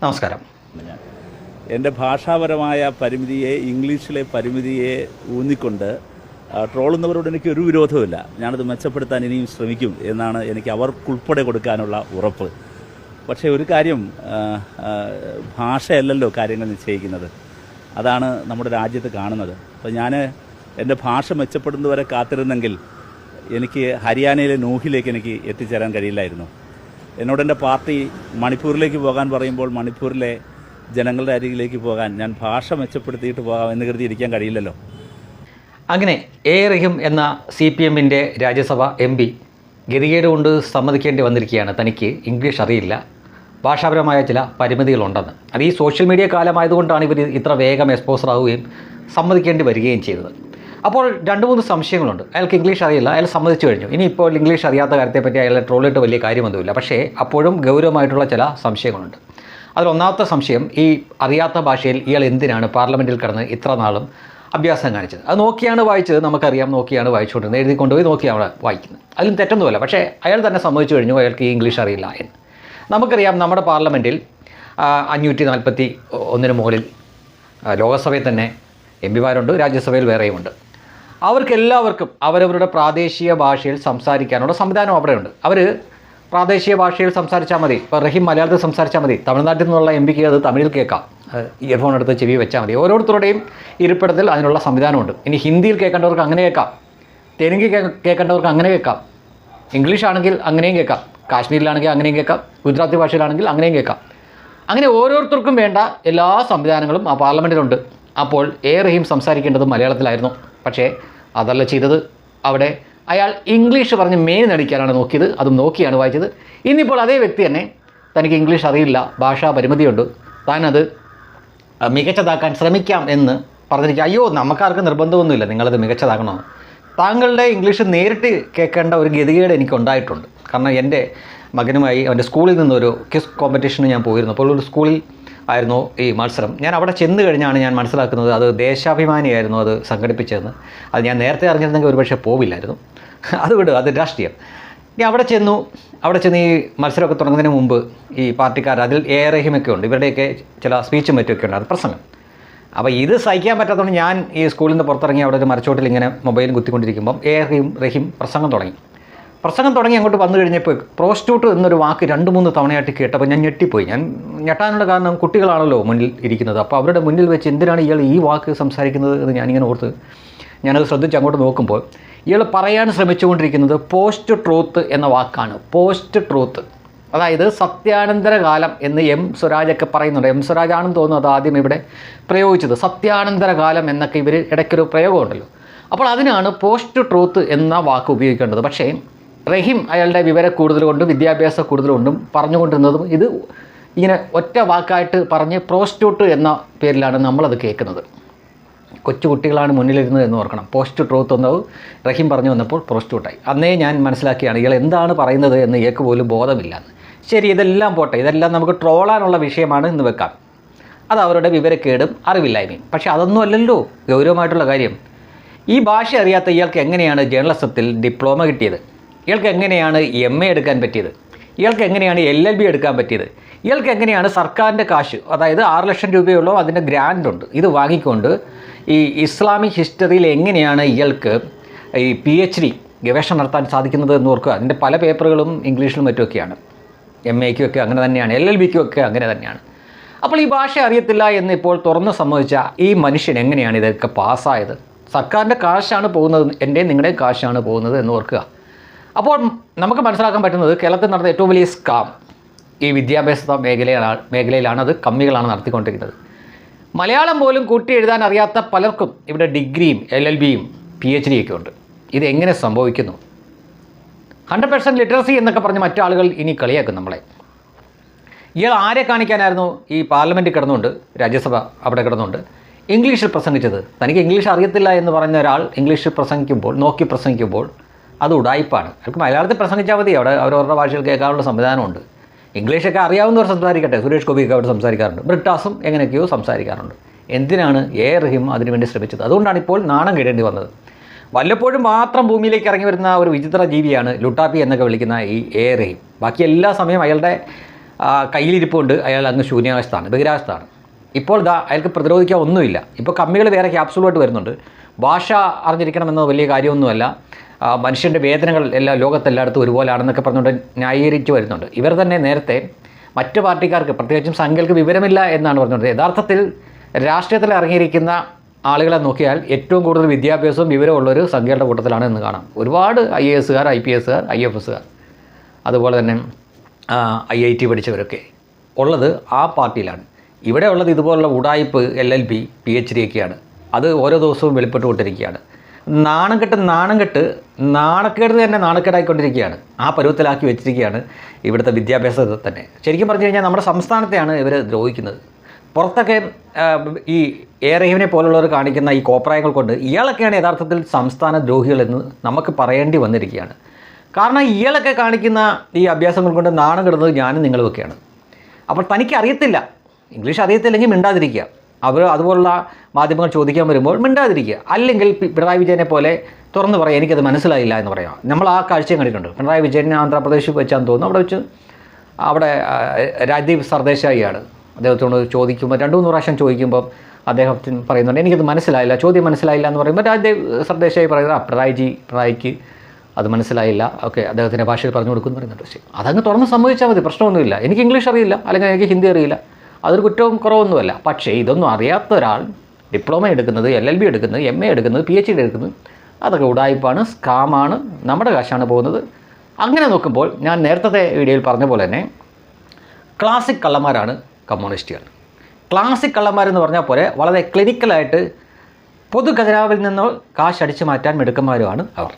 നമസ്കാരം. എൻ്റെ ഭാഷാപരമായ പരിമിതിയെ, ഇംഗ്ലീഷിലെ പരിമിതിയെ ഊന്നിക്കൊണ്ട് ട്രോളുന്നവരോട് എനിക്ക് ഒരു വിരോധമില്ല. ഞാനത് മെച്ചപ്പെടുത്താൻ ഇനിയും ശ്രമിക്കും എന്നാണ് എനിക്ക് അവർക്കുൾപ്പെടെ കൊടുക്കാനുള്ള ഉറപ്പ്. പക്ഷേ ഒരു കാര്യം, ഭാഷയല്ലല്ലോ കാര്യങ്ങൾ നിശ്ചയിക്കുന്നത്. അതാണ് നമ്മുടെ രാജ്യത്ത് കാണുന്നത്. അപ്പോൾ ഞാൻ എൻ്റെ ഭാഷ മെച്ചപ്പെടുന്നതുവരെ കാത്തിരുന്നെങ്കിൽ എനിക്ക് ഹരിയാനയിലെ നൂഹിലേക്ക് എനിക്ക് എത്തിച്ചേരാൻ കഴിയില്ലായിരുന്നു. എന്നോട് എൻ്റെ പാർട്ടി മണിപ്പൂരിലേക്ക് പോകാൻ പറയുമ്പോൾ മണിപ്പൂരിലെ ജനങ്ങളുടെ അരികിലേക്ക് പോകാൻ ഞാൻ ഭാഷ മെച്ചപ്പെടുത്തിയിട്ട് പോകാം എന്ന് കരുതി ഇരിക്കാൻ കഴിയില്ലല്ലോ. അങ്ങനെ എ റഹീം എന്ന CPM-ൻ്റെ രാജ്യസഭ MP ഗതികേട് കൊണ്ട് സമ്മതിക്കേണ്ടി വന്നിരിക്കുകയാണ്. തനിക്ക് ഇംഗ്ലീഷ് അറിയില്ല, ഭാഷാപരമായ ചില പരിമിതികളുണ്ടെന്ന്. അത് ഈ സോഷ്യൽ മീഡിയ കാലമായതുകൊണ്ടാണ് ഇവർ ഇത്ര വേഗം എക്സ്പോസർ ആവുകയും സമ്മതിക്കേണ്ടി വരികയും ചെയ്തത്. അപ്പോൾ 2-3 സംശയങ്ങളുണ്ട്. അയാൾക്ക് ഇംഗ്ലീഷ് അറിയില്ല, അയാൾ സമ്മതിച്ചു കഴിഞ്ഞു. ഇനിയിപ്പോൾ ഇംഗ്ലീഷ് അറിയാത്ത കാര്യത്തെപ്പറ്റി അയാളെ ട്രോളിട്ട് വലിയ കാര്യമൊന്നുമില്ല. പക്ഷേ അപ്പോഴും ഗൗരവമായിട്ടുള്ള ചില സംശയങ്ങളുണ്ട്. അതിലൊന്നാമത്തെ സംശയം, ഈ അറിയാത്ത ഭാഷയിൽ ഇയാൾ എന്തിനാണ് പാർലമെൻറ്റിൽ കിടന്ന് ഇത്ര നാളും അഭ്യാസം കാണിച്ചത്? അത് നോക്കിയാണ് വായിച്ചത്, നമുക്കറിയാം. നോക്കിയാണ് വായിച്ചുകൊണ്ടിരുന്നത്, എഴുതി കൊണ്ടുപോയി നോക്കിയാണ് വായിക്കുന്നത്. അതിലും തെറ്റൊന്നുമല്ല. പക്ഷേ അയാൾ തന്നെ സമ്മതിച്ചു കഴിഞ്ഞു അയാൾക്ക് ഈ ഇംഗ്ലീഷ് അറിയില്ല എന്ന്. നമുക്കറിയാം, നമ്മുടെ പാർലമെൻറ്റിൽ 541 മുകളിൽ ലോകസഭയിൽ തന്നെ MP-മാരുണ്ട്, രാജ്യസഭയിൽ വേറെയുമുണ്ട്. അവർക്കെല്ലാവർക്കും അവരവരുടെ പ്രാദേശിക ഭാഷയിൽ സംസാരിക്കാനുള്ള സംവിധാനം അവിടെയുണ്ട്. അവർ പ്രാദേശിക ഭാഷയിൽ സംസാരിച്ചാൽ മതി. ഇപ്പോൾ റഹീം മലയാളത്തിൽ സംസാരിച്ചാൽ മതി. തമിഴ്നാട്ടിൽ നിന്നുള്ള MP-ക്ക് അത് തമിഴിൽ കേൾക്കാം, ഇയർഫോൺ എടുത്ത് ചെവി വെച്ചാൽ മതി. ഓരോരുത്തരുടെയും ഇരിപ്പിടത്തിൽ അതിനുള്ള സംവിധാനമുണ്ട്. ഇനി ഹിന്ദിയിൽ കേൾക്കേണ്ടവർക്ക് അങ്ങനെ കേൾക്കാം, തെലുങ്കിൽ കേൾക്കേണ്ടവർക്ക് അങ്ങനെ കേൾക്കാം, ഇംഗ്ലീഷ് ആണെങ്കിൽ അങ്ങനെയും കേൾക്കാം, കാശ്മീരിലാണെങ്കിൽ അങ്ങനെയും കേൾക്കാം, ഗുജറാത്തി ഭാഷയിലാണെങ്കിൽ അങ്ങനെയും കേൾക്കാം. അങ്ങനെ ഓരോരുത്തർക്കും വേണ്ട എല്ലാ സംവിധാനങ്ങളും ആ പാർലമെൻറ്റിലുണ്ട്. അപ്പോൾ എ റഹീം സംസാരിക്കേണ്ടത് മലയാളത്തിലായിരുന്നു. പക്ഷേ അതല്ല ചെയ്തത്. അവിടെ അയാൾ ഇംഗ്ലീഷ് പറഞ്ഞ് മേൽ നടിക്കാനാണ് നോക്കിയത്. അതും നോക്കിയാണ് വായിച്ചത്. ഇന്നിപ്പോൾ അതേ വ്യക്തി തന്നെ തനിക്ക് ഇംഗ്ലീഷ് അറിയില്ല, ഭാഷാ പരിമിതിയുണ്ട്, താനത് മികച്ചതാക്കാൻ ശ്രമിക്കാം എന്ന് പറഞ്ഞിരിക്കുക. അയ്യോ, നമുക്കാർക്കും നിർബന്ധമൊന്നുമില്ല നിങ്ങളത് മികച്ചതാക്കണമെന്ന്. താങ്കളുടെ ഇംഗ്ലീഷ് നേരിട്ട് കേൾക്കേണ്ട ഒരു ഗതികേട് എനിക്കുണ്ടായിട്ടുണ്ട്. കാരണം എൻ്റെ മകനുമായി അവൻ്റെ സ്കൂളിൽ നിന്നൊരു ക്വിസ് കോമ്പറ്റീഷന് ഞാൻ പോയിരുന്നു. അപ്പോൾ ഒരു സ്കൂളിൽ ആയിരുന്നു ഈ മത്സരം. ഞാൻ അവിടെ ചെന്ന് കഴിഞ്ഞാണ് ഞാൻ മനസ്സിലാക്കുന്നത് അത് ദേശാഭിമാനിയായിരുന്നു അത് സംഘടിപ്പിച്ചതെന്ന്. അത് ഞാൻ നേരത്തെ അറിഞ്ഞിരുന്നെങ്കിൽ ഒരുപക്ഷെ പോവില്ലായിരുന്നു. അത് വിടും, അത് രാഷ്ട്രീയം. ഇനി അവിടെ ചെന്ന് ഈ മത്സരമൊക്കെ തുടങ്ങുന്നതിന് മുമ്പ് ഈ പാർട്ടിക്കാർ, അതിൽ എ റഹീമൊക്കെ ഉണ്ട്, ഇവരുടെയൊക്കെ ചില സ്പീച്ചും മറ്റുമൊക്കെ ഉണ്ട്, അത് പ്രസംഗം. അപ്പോൾ ഇത് സഹിക്കാൻ പറ്റാത്തതുകൊണ്ട് ഞാൻ ഈ സ്കൂളിൽ നിന്ന് പുറത്തിറങ്ങി അവിടെ ഒരു മരച്ചോട്ടിൽ ഇങ്ങനെ മൊബൈലും കുത്തിക്കൊണ്ടിരിക്കുമ്പം എ റഹീം പ്രസംഗം തുടങ്ങി അങ്ങോട്ട് വന്നു കഴിഞ്ഞപ്പോൾ പ്രോസ്റ്റിറ്റ്യൂട്ട് എന്നൊരു വാക്ക് 2-3 തവണയായിട്ട് കേട്ടപ്പോൾ ഞാൻ ഞെട്ടിപ്പോയി. ഞാൻ ഞെട്ടാനുള്ള കാരണം കുട്ടികളാണല്ലോ മുന്നിൽ ഇരിക്കുന്നത്. അപ്പോൾ അവരുടെ മുന്നിൽ വെച്ച് എന്തിനാണ് ഇയാൾ ഈ വാക്ക് സംസാരിക്കുന്നത് എന്ന് ഞാനിങ്ങനെ ഓർത്ത് ഞാനത് ശ്രദ്ധിച്ച് അങ്ങോട്ട് നോക്കുമ്പോൾ ഇയാൾ പറയാൻ ശ്രമിച്ചുകൊണ്ടിരിക്കുന്നത് പോസ്റ്റ് ട്രൂത്ത് എന്ന വാക്കാണ്. പോസ്റ്റ് ട്രൂത്ത്, അതായത് സത്യാനന്തര കാലം എന്ന് സ്വരാജൊക്കെ പറയുന്നുണ്ട്. സ്വരാജാണെന്ന് തോന്നുന്നു അത് ആദ്യം ഇവിടെ പ്രയോഗിച്ചത്. സത്യാനന്തര കാലം എന്നൊക്കെ ഇവർ ഇടയ്ക്കൊരു പ്രയോഗമുണ്ടല്ലോ. അപ്പോൾ അതിനാണ് പോസ്റ്റ് ട്രൂത്ത് എന്ന വാക്ക് ഉപയോഗിക്കേണ്ടത്. പക്ഷേ റഹീം അയാളുടെ വിവര കൂടുതൽ കൊണ്ടും വിദ്യാഭ്യാസ കൂടുതൽ കൊണ്ടും പറഞ്ഞുകൊണ്ടിരുന്നതും ഇത് ഇങ്ങനെ ഒറ്റ വാക്കായിട്ട് പറഞ്ഞ് പ്രോസ്റ്റിറ്റ്യൂട്ട് എന്ന പേരിലാണ് നമ്മളത് കേൾക്കുന്നത്. കൊച്ചു കുട്ടികളാണ് മുന്നിലിരുന്നത് എന്ന് ഓർക്കണം. പോസ്റ്റ് ട്രൂത്ത് എന്നത് റഹീം പറഞ്ഞു വന്നപ്പോൾ പ്രോസ്റ്റിറ്റ്യൂട്ടായി. അന്നേ ഞാൻ മനസ്സിലാക്കിയാണ് ഇയാൾ എന്താണ് പറയുന്നത് എന്ന് ഇയാൾക്ക് പോലും ബോധമില്ലാന്ന്. ശരി, ഇതെല്ലാം പോട്ടെ, ഇതെല്ലാം നമുക്ക് ട്രോളാനുള്ള വിഷയമാണ് എന്ന് വെക്കാം. അത് അവരുടെ വിവരക്കേടും അറിവില്ലായ്മയും. പക്ഷേ അതൊന്നും അല്ലല്ലോ ഗൗരവമായിട്ടുള്ള കാര്യം. ഈ ഭാഷ അറിയാത്ത ഇയാൾക്ക് എങ്ങനെയാണ് ജേർണലിസത്തിൽ ഡിപ്ലോമ കിട്ടിയത്? ഇയാൾക്ക് എങ്ങനെയാണ് MA എടുക്കാൻ പറ്റിയത്? ഇയാൾക്ക് എങ്ങനെയാണ് LLB എടുക്കാൻ പറ്റിയത്? ഇയാൾക്ക് എങ്ങനെയാണ് സർക്കാരിൻ്റെ കാശ്, അതായത് 6 ലക്ഷം രൂപയോളം അതിൻ്റെ ഗ്രാൻഡ് ഉണ്ട്, ഇത് വാങ്ങിക്കൊണ്ട് ഈ ഇസ്ലാമിക് ഹിസ്റ്ററിയിൽ എങ്ങനെയാണ് ഇയാൾക്ക് ഈ PhD ഗവേഷണം നടത്താൻ സാധിക്കുന്നത് എന്ന് ഓർക്കുക. അതിൻ്റെ പല പേപ്പറുകളും ഇംഗ്ലീഷിലും മറ്റുമൊക്കെയാണ്. MA-ക്കും ഒക്കെ അങ്ങനെ തന്നെയാണ്, LLB-ക്കും ഒക്കെ അങ്ങനെ തന്നെയാണ്. അപ്പോൾ ഈ ഭാഷ അറിയത്തില്ല എന്ന് ഇപ്പോൾ തുറന്ന് സമ്മതിച്ച ഈ മനുഷ്യൻ എങ്ങനെയാണ് ഇതൊക്കെ പാസ്സായത്? സർക്കാരിൻ്റെ കാശാണ് പോകുന്നത്, എൻ്റെയും നിങ്ങളുടെയും കാശാണ് പോകുന്നത് എന്ന് ഓർക്കുക. അപ്പോൾ നമുക്ക് മനസ്സിലാക്കാൻ പറ്റുന്നത് കേരളത്തിൽ നടന്ന ഏറ്റവും വലിയ സ്കാം ഈ വിദ്യാഭ്യാസ മേഖലയിലാണ്. അത് കമ്മികളാണ് നടത്തിക്കൊണ്ടിരിക്കുന്നത്. മലയാളം പോലും കൂട്ടി എഴുതാൻ അറിയാത്ത പലർക്കും ഇവിടെ ഡിഗ്രിയും LLB-യും PhD ഒക്കെ ഉണ്ട്. ഇതെങ്ങനെ സംഭവിക്കുന്നു? 100% ലിറ്ററസി എന്നൊക്കെ പറഞ്ഞ് മറ്റാളുകൾ ഇനി കളിയാക്കും നമ്മളെ. ഇയാൾ ആരെ കാണിക്കാനായിരുന്നു ഈ പാർലമെൻറ്റിൽ കിടന്നുകൊണ്ട്, രാജ്യസഭ അവിടെ കിടന്നുകൊണ്ട് ഇംഗ്ലീഷിൽ പ്രസംഗിച്ചത്? തനിക്ക് ഇംഗ്ലീഷ് അറിയത്തില്ല എന്ന് പറഞ്ഞ ഒരാൾ ഇംഗ്ലീഷിൽ നോക്കി പ്രസംഗിക്കുമ്പോൾ അത് ഉടായിപ്പാണ്. അവർക്ക് മലയാളത്തിൽ പ്രസംഗിച്ചാൽ മതി, അവിടെ അവരവരുടെ ഭാഷയിൽ കേൾക്കാനുള്ള സംവിധാനമുണ്ട്. ഇംഗ്ലീഷൊക്കെ അറിയാവുന്നവർ സംസാരിക്കട്ടെ. സുരേഷ് ഗോപിയൊക്കെ അവിടെ സംസാരിക്കാറുണ്ട്, ബ്രിട്ടാസും എങ്ങനെയൊക്കെയോ സംസാരിക്കാറുണ്ട്. എന്തിനാണ് എ റഹീം അതിനുവേണ്ടി ശ്രമിച്ചത്? അതുകൊണ്ടാണ് ഇപ്പോൾ നാണം കേടേണ്ടി വന്നത്. വല്ലപ്പോഴും മാത്രം ഭൂമിയിലേക്ക് ഇറങ്ങി വരുന്ന ഒരു വിചിത്ര ജീവിയാണ് ലുട്ടാപ്പി എന്നൊക്കെ വിളിക്കുന്ന ഈ എ റഹീം. ബാക്കി എല്ലാ സമയം അയാളുടെ കയ്യിലിരിപ്പുണ്ട്, അയാൾ അങ്ങ് ശൂന്യാവസ്ഥയാണ്, ബഹിരാവസ്ഥയാണ്. ഇപ്പോൾ അയാൾക്ക് പ്രതിരോധിക്കാൻ ഒന്നുമില്ല. ഇപ്പോൾ കമ്മികൾ വേറെ ക്യാപ്സൂളായിട്ട് വരുന്നുണ്ട്. ഭാഷ അറിഞ്ഞിരിക്കണമെന്നത് വലിയ കാര്യമൊന്നുമല്ല. മനുഷ്യൻ്റെ വേദനകൾ ലോകത്തെല്ലായിടത്തും ഒരുപോലെയാണെന്നൊക്കെ പറഞ്ഞുകൊണ്ട് ന്യായീകരിച്ച് വരുന്നുണ്ട്. ഇവർ തന്നെ നേരത്തെ മറ്റ് പാർട്ടിക്കാർക്ക്, പ്രത്യേകിച്ചും സംഘികൾക്ക് വിവരമില്ല എന്നാണ് പറഞ്ഞത്. യഥാർത്ഥത്തിൽ രാഷ്ട്രീയത്തിൽ ഇറങ്ങിയിരിക്കുന്ന ആളുകളെ നോക്കിയാൽ ഏറ്റവും കൂടുതൽ വിദ്യാഭ്യാസവും വിവരമുള്ളൊരു സംഘികളുടെ കൂട്ടത്തിലാണ് എന്ന് കാണാം. ഒരുപാട് IASകാർ, IPSകാർ, IFSകാർ, അതുപോലെ തന്നെ IIT പഠിച്ചവരൊക്കെ ഉള്ളത് ആ പാർട്ടിയിലാണ്. ഇവിടെ ഉള്ളത് ഇതുപോലുള്ള ഉടായിപ്പ് LLB, PhD ഒക്കെയാണ്. അത് ഓരോ ദിവസവും വെളിപ്പെട്ടുകൊണ്ടിരിക്കുകയാണ്. നാണക്കേട് തന്നെ നാണക്കേടായിക്കൊണ്ടിരിക്കുകയാണ്. ആ പരുവത്തിലാക്കി വെച്ചിരിക്കുകയാണ് ഇവിടുത്തെ വിദ്യാഭ്യാസത്തെ തന്നെ. ശരിക്കും പറഞ്ഞു കഴിഞ്ഞാൽ നമ്മുടെ സംസ്ഥാനത്തെയാണ് ഇവർ ദ്രോഹിക്കുന്നത്. പുറത്തൊക്കെ ഈ റഹീമിനെ പോലുള്ളവർ കാണിക്കുന്ന ഈ കോപ്രായങ്ങൾ കൊണ്ട് ഇയാളൊക്കെയാണ് യഥാർത്ഥത്തിൽ സംസ്ഥാന ദ്രോഹികളെന്ന് നമുക്ക് പറയേണ്ടി വന്നിരിക്കുകയാണ്. കാരണം ഇയാളൊക്കെ കാണിക്കുന്ന ഈ അഭ്യാസങ്ങൾ കൊണ്ട് നാണം കെടുന്നത് ഞാനും നിങ്ങളുമൊക്കെയാണ്. അപ്പോൾ തനിക്ക് അറിയത്തില്ല, ഇംഗ്ലീഷ് അറിയത്തില്ലെങ്കിൽ മിണ്ടാതിരിക്കുക. അതുപോലുള്ള മാധ്യമങ്ങൾ ചോദിക്കാൻ വരുമ്പോൾ മിണ്ടാതിരിക്കുക. അല്ലെങ്കിൽ പിണറായി വിജയനെ പോലെ തുറന്ന് പറയാം, എനിക്കത് മനസ്സിലായില്ല എന്ന് പറയാം. നമ്മൾ ആ കാഴ്ചയും കണ്ടിട്ടുണ്ട്. പിണറായി വിജയൻ ആന്ധ്രാപ്രദേശിൽ വെച്ചാന്ന് തോന്നുന്നു, അവിടെ രാജ്ദീപ് സർദേശായിയാണ്. അദ്ദേഹത്തോട് ചോദിക്കുമ്പോൾ 2-3 പ്രാവശ്യം ചോദിക്കുമ്പോൾ അദ്ദേഹത്തിന് പറയുന്നുണ്ട് എനിക്കത് മനസ്സിലായില്ല, ചോദ്യം മനസ്സിലായില്ല എന്ന് പറയുമ്പോൾ രാജ്ദീപ് സർദേശായി പറയുന്നത് പിണറായിക്ക് അത് മനസ്സിലായില്ല, ഓക്കെ അദ്ദേഹത്തിൻ്റെ ഭാഷയിൽ പറഞ്ഞു കൊടുക്കുമെന്ന് പറയുന്നുണ്ട്. ശരി, അതങ്ങ് തുറന്ന് സമ്മതിച്ചാൽ മതി, പ്രശ്നമൊന്നുമില്ല. എനിക്ക് ഇംഗ്ലീഷ് അറിയില്ല, അല്ലെങ്കിൽ എനിക്ക് ഹിന്ദി അറിയില്ല, അതൊരു കുറ്റവും കുറവൊന്നുമല്ല. പക്ഷേ ഇതൊന്നും അറിയാത്ത ഒരാൾ ഡിപ്ലോമ എടുക്കുന്നത്, LLB എടുക്കുന്നത്, MA എടുക്കുന്നത്, PhD എടുക്കുന്നത്, അതൊക്കെ ഉടായിപ്പാണ്, സ്കാമാണ്, നമ്മുടെ കാശാണ് പോകുന്നത്. അങ്ങനെ നോക്കുമ്പോൾ ഞാൻ നേരത്തെ വീഡിയോയിൽ പറഞ്ഞ പോലെ തന്നെ ക്ലാസിക് കള്ളന്മാരാണ് കമ്മ്യൂണിസ്റ്റുകൾ. ക്ലാസിക് കള്ളന്മാരെന്ന് പറഞ്ഞാൽ പോലെ വളരെ ക്ലിനിക്കലായിട്ട് പൊതു ഖജനാവിൽ നിന്ന് കാശ് അടിച്ചു മാറ്റാൻ മിടുക്കന്മാരുമാണ് അവർ.